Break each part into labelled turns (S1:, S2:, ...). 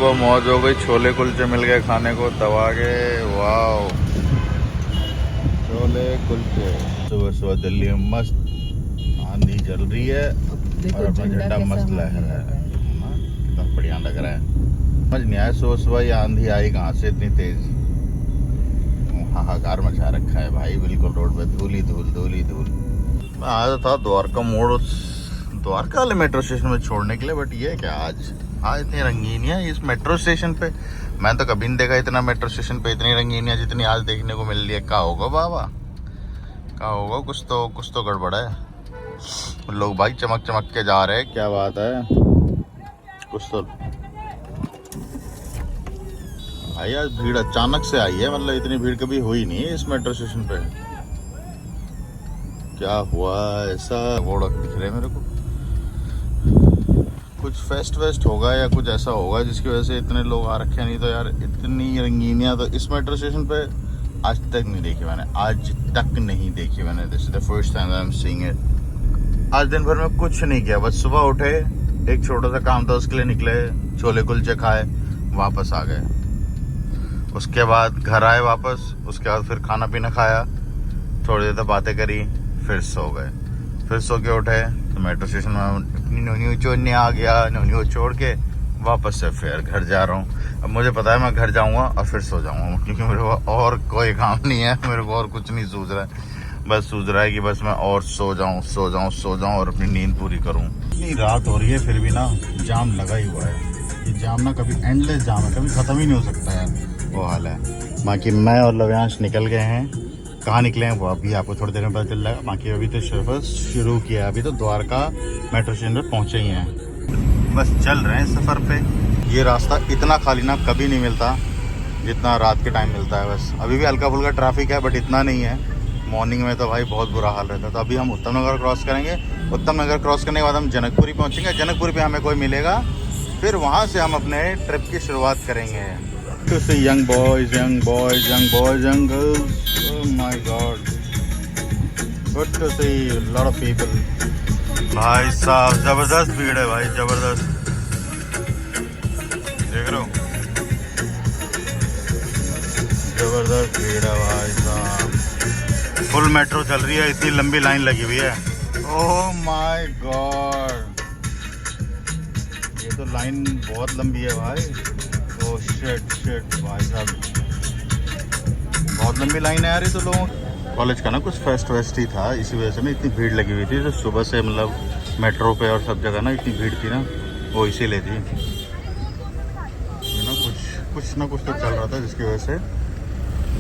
S1: सुबह मौज हो गई, छोले कुलचे मिल गए खाने को दबा के। वाह, छोले कुलचे। सुबह सुबह दिल्ली में मस्त आंधी चल रही है और अपना झंडा मस्त लहर रहा है। कितना बढ़िया लग रहा है। समझ नहीं आया सुबह सुबह ये आंधी आई कहाँ से इतनी तेज। हाहाकार मचा रखा है भाई, बिल्कुल रोड पे धूल ही धूल, धूल ही धूल। मैं आया था द्वारका मोड़, द्वारका वाले मेट्रो स्टेशन में छोड़ने के लिए, बट ये क्या आज इतनी रंगीन है इस मेट्रो स्टेशन पे। मैं तो कभी नहीं देखा इतना मेट्रो स्टेशन पे इतनी रंगीन है जितनी आज देखने को मिल रही है। क्या होगा बाबा, क्या होगा? कुछ तो गड़बड़ है। लोग भाई चमक चमक के जा रहे हैं, क्या बात है। कुछ तो भाई आज भीड़ अचानक से आई है, मतलब इतनी भीड़ कभी हुई नहीं है इस मेट्रो स्टेशन पे। क्या हुआ ऐसा? बोर्ड दिख रहे मेरे को, कुछ फेस्ट होगा या कुछ ऐसा होगा जिसकी वजह से इतने लोग आ रखे हैं। नहीं तो यार इतनी रंगीनियां तो इस मेट्रो स्टेशन पे आज तक नहीं देखी मैंने, आज तक नहीं देखी मैंने। This is the first time I am seeing it. आज दिन भर में कुछ नहीं किया, बस सुबह उठे, एक छोटा सा काम था उसके लिए निकले, छोले कुलचे खाए, वापस आ गए। उसके बाद घर आए वापस, उसके बाद फिर खाना पीना खाया, थोड़ी देर तक बातें करी, फिर सो गए। फिर सो के उठे तो मेट्रो स्टेशन में नोनी छोड़ने आ गया, नोनी छोड़ के वापस से फिर घर जा रहा हूँ। अब मुझे पता है मैं घर जाऊँगा और फिर सो जाऊँगा, क्योंकि मेरे को और कोई काम नहीं है, मेरे को और कुछ नहीं सूझ रहा है। बस सूझ रहा है कि बस मैं और सो जाऊँ और अपनी नींद पूरी करूँ। इतनी रात हो रही है फिर भी ना जाम लगा ही हुआ है। ये जाम ना कभी एंडलेस जाम है, कभी ख़त्म ही नहीं हो सकता है, वो हाल है। बाकी मैं और लव्यांश निकल गए हैं। कहाँ निकले हैं वो अभी आपको थोड़ी देर में पता चल जाएगा। बाकी अभी तो सफर शुरू किया, अभी तो द्वारका मेट्रो स्टेशन पर पहुँचे ही हैं, बस चल रहे हैं सफ़र पे। ये रास्ता इतना खाली ना कभी नहीं मिलता जितना रात के टाइम मिलता है। बस अभी भी हल्का फुल्का ट्रैफिक है, बट इतना नहीं है। मॉर्निंग में तो भाई बहुत बुरा हाल रहता है। तो अभी हम उत्तम नगर क्रॉस करेंगे, उत्तम नगर क्रॉस करने के बाद हम जनकपुरी पहुँचेंगे। जनकपुरी पे हमें कोई मिलेगा, फिर वहाँ से हम अपने ट्रिप की शुरुआत करेंगे। To see young boys, young girls. Oh my God. Good to see a lot of people. भाई साहब जबरदस्त भीड़ है भाई, जबरदस्त। देख रहे हो, जबरदस्त भीड़ है भाई साहब। फुल मेट्रो चल रही है, इतनी लंबी लाइन लगी हुई है। ओह माय गॉड, ये तो लाइन बहुत लंबी है भाई। ओह शिट भाई साहब, बहुत लंबी लाइन है यार। ये तो लोगों कॉलेज का ना कुछ फेस्ट ही था, इसी वजह से ना इतनी भीड़ लगी हुई थी। तो सुबह से मतलब मेट्रो पे और सब जगह ना इतनी भीड़ थी ना, वो इसीलिए थी। ना कुछ तो चल रहा था जिसकी वजह से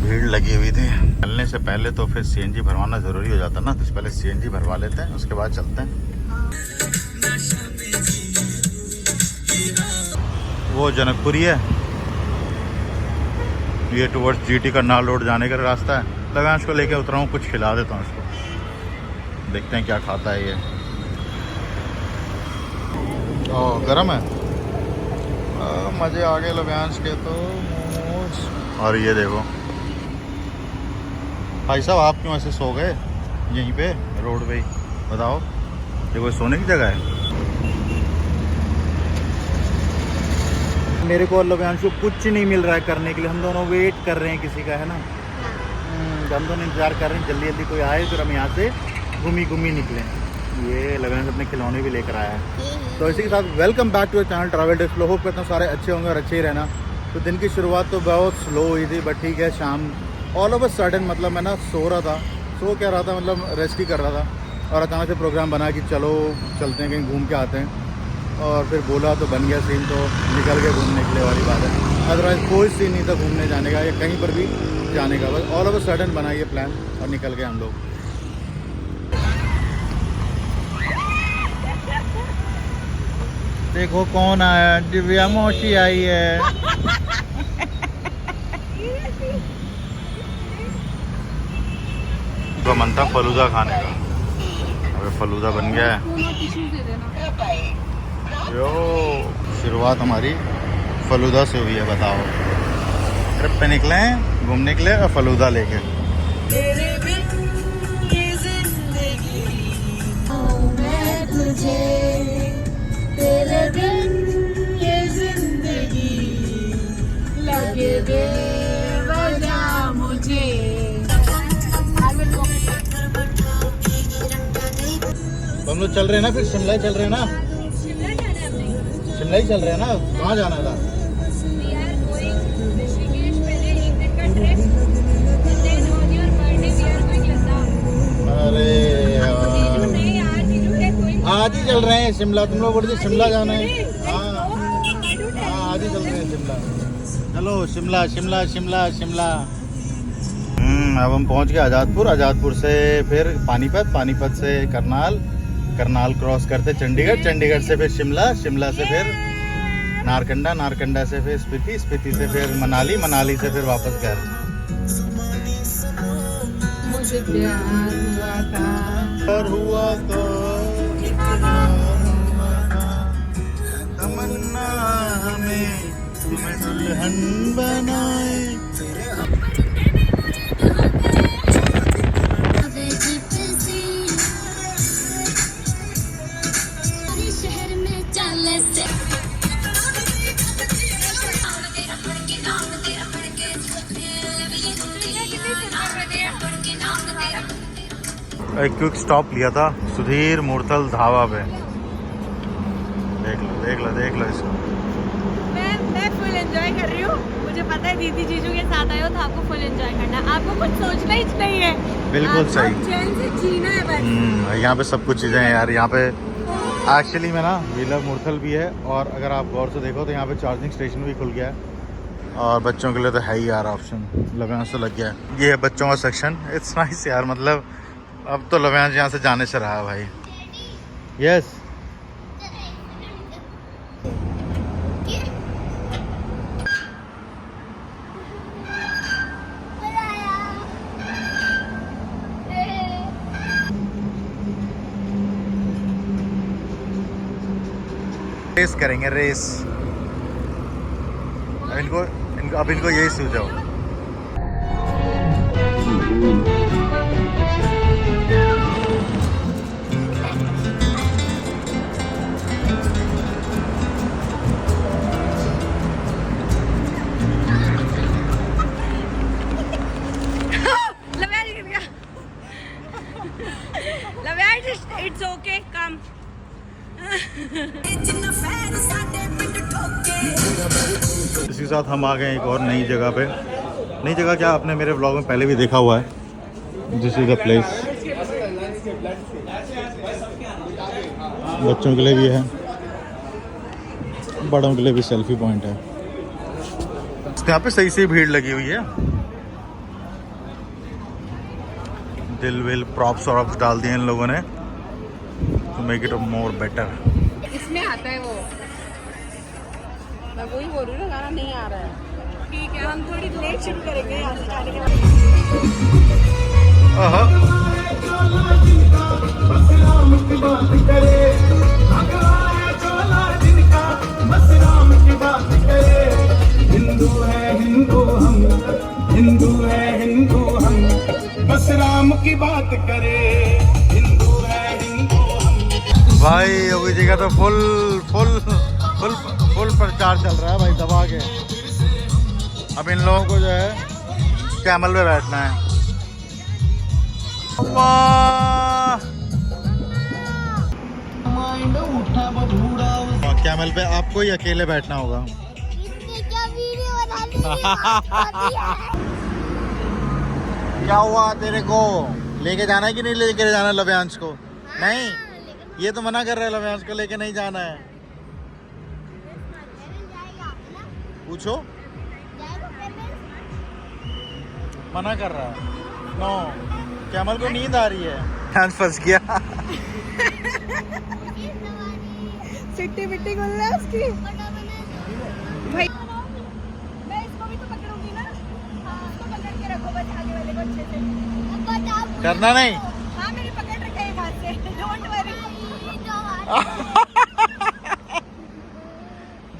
S1: भीड़ लगी हुई थी। चलने से पहले तो फिर सीएनजी भरवाना ज़रूरी हो जाता ना, तो पहले सीएनजी भरवा लेते हैं, उसके बाद चलते हैं। वो जनकपुरी है, ये टुवर्ड्स जीटी करनाल रोड जाने का रास्ता है। लव्यांश को लेके उतरा हूँ, कुछ खिला देता हूँ इसको, देखते हैं क्या खाता है ये। ओह गरम है, मज़े आ गए लव्यांश के तो मोमोज। और ये देखो भाई साहब, आप क्यों ऐसे सो गए यहीं पे रोड पे ही? बताओ, ये कोई सोने की जगह है? मेरे को और लव्यांश को कुछ नहीं मिल रहा है करने के लिए। हम दोनों वेट कर रहे हैं किसी का, है ना। हम दोनों इंतजार कर रहे हैं जल्दी कोई आए, फिर हम यहाँ से घूमी निकलें। ये लव्यांश अपने खिलौने भी लेकर आया है। तो इसी के साथ welcome back to the channel travel days flow. Hope करता हूँ सारे अच्छे होंगे और अच्छे ही रहना। तो दिन की शुरुआत तो बहुत स्लो हुई थी, बट ठीक है। शाम ऑल ऑफ अ सडन, मतलब मैं ना सो क्या रहा था, मतलब रेस्ट ही कर रहा था, और अचानक से प्रोग्राम बना कि चलो चलते हैं कहीं घूम के आते हैं। और फिर बोला तो बन गया सीन, तो निकल के घूमने के लिए वाली बात है। अदरवाइज कोई सीन नहीं था घूमने जाने का या कहीं पर भी जाने का, बस ऑल ऑफ अ सडन बना ये प्लान और निकल गए हम लोग। देखो कौन आया, दिव्या मौसी आई है। तो मन था फलूदा खाने का, अबे फलूदा बन गया है। यो शुरुआत हमारी फलूदा से हुई है, बताओ। ट्रिप पे निकले हैं घूमने के लिए और फलूदा लेके।
S2: बेवजह मुझे।
S1: हम लोग चल रहे हैं ना, फिर शिमला ही चल रहे हैं ना,
S2: शिमला जाना है हमने।
S1: शिमला ही चल रहे हैं ना, कहाँ जाना था?
S2: We are going ऋषिकेश, पहले एक दिन का trip, and then on your birthday we are going Ladakh.
S1: अरे
S2: जीजू
S1: यार,
S2: नहीं यार, जीजू है going।
S1: आज ही चल रहे हैं शिमला, तुम लोग बोल रहे थे शिमला जाना है।
S2: Let's
S1: हाँ
S2: go, I do tell
S1: हाँ, आज ही
S2: you।
S1: चल रहे हैं शिमला। चलो शिमला शिमला शिमला शिमला। अब हम पहुंच गए आज़ादपुर, आज़ादपुर से फिर पानीपत, पानीपत से करनाल, करनाल क्रॉस करते चंडीगढ़, चंडीगढ़ से फिर शिमला, शिमला से फिर नारकंडा, नारकंडा से फिर स्पीति, स्पीति से फिर मनाली, मनाली से फिर वापस घर।
S2: मुझे प्यार हुआ था।
S1: पर हुआ तो तमन्ना हमें तुम्हें दुल्हन बनाए।
S3: शहर में चले से
S1: एक क्विक स्टॉप लिया था सुधीर मूर्तल ढाबा पे। देख लो देख लो देख लो इसको।
S2: मैं फुल एंजॉय कर रही हूँ। मुझे पता है दीदी जीजू के साथ आए हो तो आपको फुल एंजॉय करना है, आपको कुछ सोचना ही नहीं है।
S1: बिल्कुल
S2: आपको
S1: सही।
S2: चैन से जीना है बस।
S1: यहाँ पे सब कुछ चीज़ें हैं यार। यहाँ पे एक्चुअली में ना वी लव मूर्तल भी है, और अगर आप गौर से देखो तो यहाँ पे चार्जिंग स्टेशन भी खुल गया है, और बच्चों के लिए तो है ही यार ऑप्शन। लव्यांश तो लग गया है। ये है बच्चों का सेक्शन। इट्स नाइस यार, मतलब अब तो लव्यांश यहाँ से जाने से रहा है भाई। यस रेस करेंगे, रेस। अब इनको यही सूझाओ।
S2: It's okay, come.
S1: इसी साथ हम आ गए एक और नई जगह पे। नई जगह क्या, आपने मेरे व्लॉग में पहले भी देखा हुआ है। This is the place. बच्चों के लिए भी है, बड़ों के लिए भी सेल्फी पॉइंट है। यहाँ पे सही से भीड़ लगी हुई है। दिल विल प्रॉप्स और डाल दिए इन लोगों ने to make it more better.
S2: इसमें आता है वो, मैं वही बोल रही हूँ ना, गाना नहीं आ रहा है। ठीक है, हम थोड़ी लेट शुरू करेंगे यहाँ से जाने के बाद।
S4: हिंदू है हिंदू हम, हिंदू है हिंदू हम, बस राम की बात करे। हिंदू है हिंदू हम।
S1: भाई योगी जी का तो फुल फुल फुल फुल प्रचार चल रहा है भाई, दबा के। अब इन लोगों को जो है कैमल पे बैठना है। कैमल पे आपको ही अकेले बैठना होगा। क्या हुआ तेरे को? लेके जाना है कि नहीं लेके जाना है लव्यांश को? नहीं, ये तो मना कर रहा है, लव्यांश को लेके नहीं जाना है। पूछो, मना कर रहा है। नो, कैमल को नींद आ रही है। लव्यांश फंस गया।
S2: सिट्टी मिट्टी खुल रहा है उसकी। भाई मैं इसको भी तो पकड़ूंगी ना। हाँ, उसको पकड़ के रखो बस, आगे वाले को अच्छे से।
S1: करना नहीं।
S2: हाँ, मेरी पकड़ रखा है हाथ से, डोंट वरी।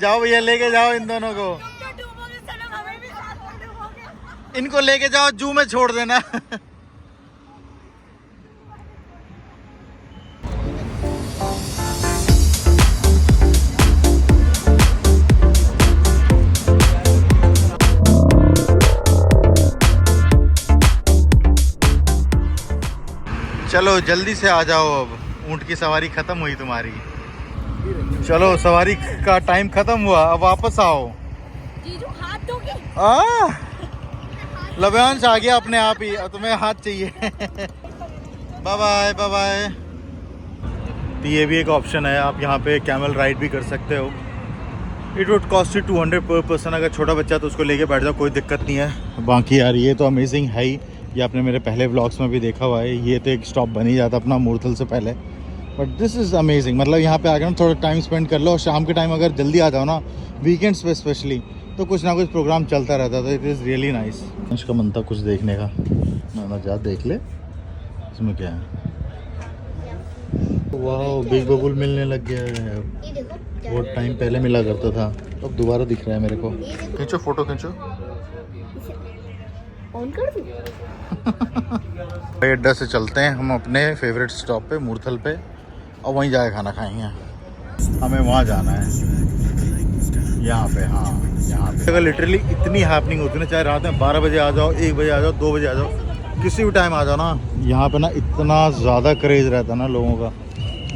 S1: जाओ भैया, लेके जाओ इन दोनों को।
S2: तुम जो डूबोगे सनम, हमें भी साथ में डूबोगे।
S1: इनको लेके जाओ, जू में छोड़ देना। चलो जल्दी से आ जाओ, अब ऊँट की सवारी खत्म हुई तुम्हारी। चलो सवारी का टाइम खत्म हुआ, अब वापस आओ।
S2: जीजू हाथ धोगे?
S1: लव्यांश आ गया अपने आप ही, अब तुम्हें हाथ चाहिए। Bye bye bye bye. तो ये भी एक ऑप्शन है, आप यहाँ पे कैमल राइड भी कर सकते हो। इट वुड कॉस्ट यू 200 पर पर्सन। अगर छोटा बच्चा तो उसको लेके बैठ जाओ, कोई दिक्कत नहीं है। बाकी यार ये तो अमेजिंग है ही, ये आपने मेरे पहले व्लॉग्स में भी देखा हुआ है। ये तो एक स्टॉप बन ही जाता अपना मूर्थल से पहले, बट दिस इज़ अमेजिंग। मतलब यहाँ पे आकर ना थोड़ा टाइम स्पेंड कर लो, और शाम के टाइम अगर जल्दी आ जाओ ना, वीकेंड्स पे स्पेशली, तो कुछ ना कुछ प्रोग्राम चलता रहता है। तो इट इज़ रियली नाइस। उसका मन था कुछ देखने का, ना जा देख ले इसमें क्या है। वाह, बिग बबुल मिलने लग गया है। बहुत टाइम पहले मिला करता था, अब दोबारा दिख रहा है मेरे को। खींचो फोटो खींचो।
S2: ऑन कर दूं?
S1: भाई अड्डा से चलते हैं हम अपने फेवरेट स्टॉप पे, मूर्थल पे, और वहीं जाके खाना खाएंगे। हमें वहाँ जाना है, यहाँ पे। हाँ यहाँ पे अगर लिटरली इतनी हैपनिंग होती है ना, चाहे रात में 12 बजे आ जाओ, 1 बजे आ जाओ, 2 बजे आ जाओ, किसी भी टाइम आ जाओ ना, यहाँ पे ना इतना ज़्यादा क्रेज़ रहता है ना लोगों का।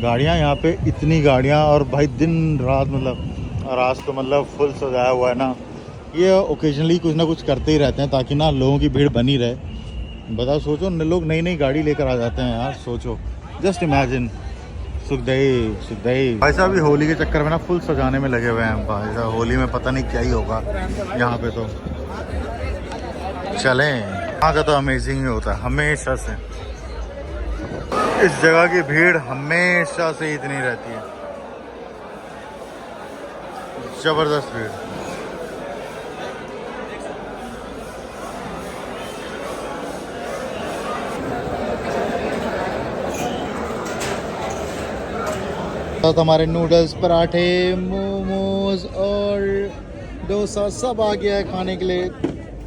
S1: गाड़ियाँ यहाँ पे, इतनी गाड़ियाँ, और भाई दिन रात, मतलब और आज तो मतलब फुल सजाया हुआ है ना। ये ओकेजनली कुछ ना कुछ करते ही रहते हैं ताकि ना लोगों की भीड़ बनी रहे। बताओ, सोचो लोग नई नई गाड़ी लेकर आ जाते हैं यार, सोचो, जस्ट इमेजिन। सुखदेई भाई साहब भी होली के चक्कर में ना फुल सजाने में लगे हुए हैं भाई साहब। होली में पता नहीं क्या ही होगा यहाँ पे। तो चलें, यहाँ का तो अमेजिंग ही होता है हमेशा से। इस जगह की भीड़ हमेशा से इतनी रहती है, जबरदस्त भीड़। तो हमारे नूडल्स, पराठे, मोमोज और डोसा सब आ गया है खाने के लिए।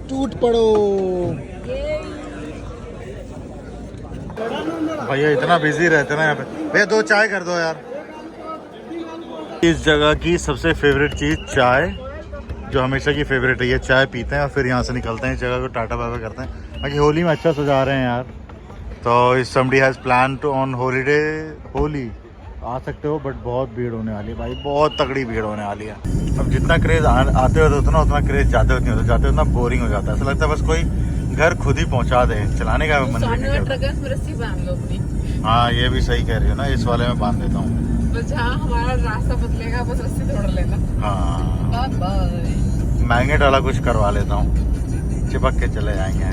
S1: टूट पड़ो भैया, इतना बिजी रहते ना यहाँ पे। भैया 2 चाय कर दो यार। इस जगह की सबसे फेवरेट चीज़ चाय, जो हमेशा की फेवरेट है। ये चाय पीते हैं और फिर यहाँ से निकलते हैं, इस जगह को टाटा बाय बाय करते हैं। बाकी होली में अच्छा सजा रहे हैं यार। तो is somebody has plan to on holiday Holi, आ सकते हो, बट बहुत भीड़ होने वाली है भाई, बहुत तगड़ी भीड़ होने वाली है। अब जितना क्रेज़ आते होते उतना क्रेज़ जाते होते नहीं होता, जाते उतना बोरिंग हो जाता है। ऐसा लगता है बस कोई घर खुद ही पहुंचा दे, चलाने का मन नहीं करता। हाँ ये भी सही कह रही हो ना, इस वाले में बांध देता हूँ,
S5: बस जहाँ हमारा रास्ता बदलेगा बस रस्सी तोड़ लेना।
S1: हाँ
S5: बाय बाय।
S1: मैग्नेट वाला कुछ करवा लेता हूँ, चिपक के चले जाएंगे।